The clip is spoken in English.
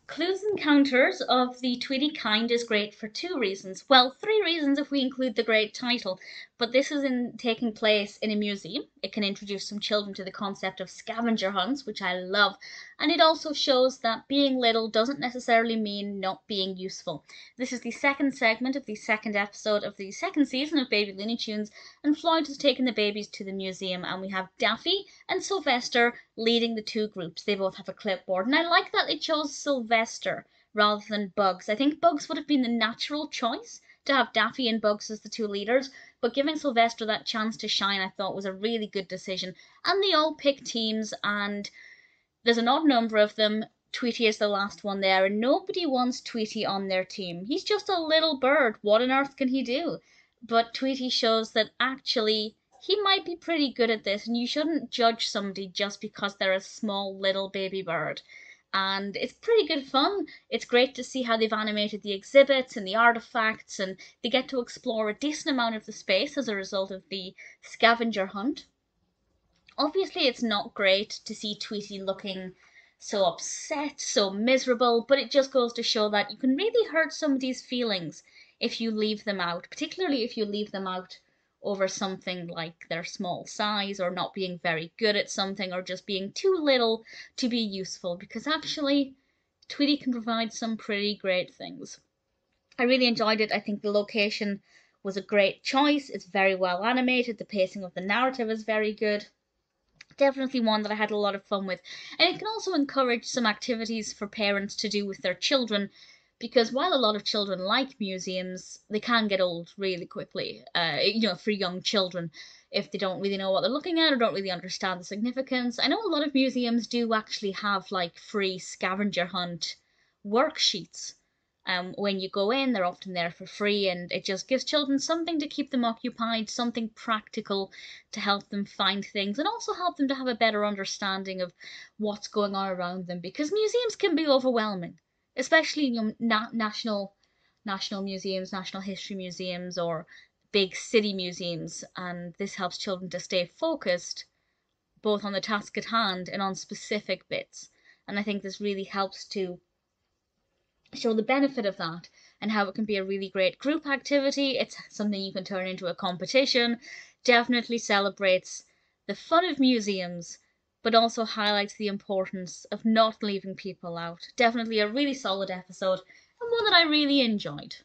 Clues Encounters of the Tweety kind is great for two reasons. Well, three reasons if we include the great title. But this is taking place in a museum. It can introduce some children to the concept of scavenger hunts, which I love. And it also shows that being little doesn't necessarily mean not being useful. This is the second segment of the second episode of the second season of Baby Looney Tunes, and Floyd has taken the babies to the museum, and we have Daffy and Sylvester leading the two groups. They both have a clipboard, and I like that they chose Sylvester rather than Bugs. I think Bugs would have been the natural choice to have Daffy and Bugs as the two leaders, but giving Sylvester that chance to shine I thought was a really good decision. And they all pick teams, and there's an odd number of them. Tweety is the last one there, and nobody wants Tweety on their team. He's just a little bird. What on earth can he do? But Tweety shows that actually he might be pretty good at this, and you shouldn't judge somebody just because they're a small little baby bird. And it's pretty good fun. It's great to see how they've animated the exhibits and the artifacts, and they get to explore a decent amount of the space as a result of the scavenger hunt. Obviously, it's not great to see Tweety looking so upset, so miserable, but it just goes to show that you can really hurt somebody's feelings if you leave them out, particularly if you leave them out over something like their small size or not being very good at something or just being too little to be useful, because actually Tweety can provide some pretty great things. I really enjoyed it. I think the location was a great choice. It's very well animated. The pacing of the narrative is very good. Definitely one that I had a lot of fun with. And it can also encourage some activities for parents to do with their children, because while a lot of children like museums, they can get old really quickly, for young children, if they don't really know what they're looking at or don't really understand the significance. I know a lot of museums do actually have like free scavenger hunt worksheets. When you go in, they're often there for free, and it just gives children something to keep them occupied, something practical to help them find things, and also help them to have a better understanding of what's going on around them, because museums can be overwhelming, especially national museums, national history museums, or big city museums, and this helps children to stay focused both on the task at hand and on specific bits. And I think this really helps to show the benefit of that and how it can be a really great group activity. It's something you can turn into a competition. Definitely celebrates the fun of museums, but also highlights the importance of not leaving people out. Definitely a really solid episode, and one that I really enjoyed.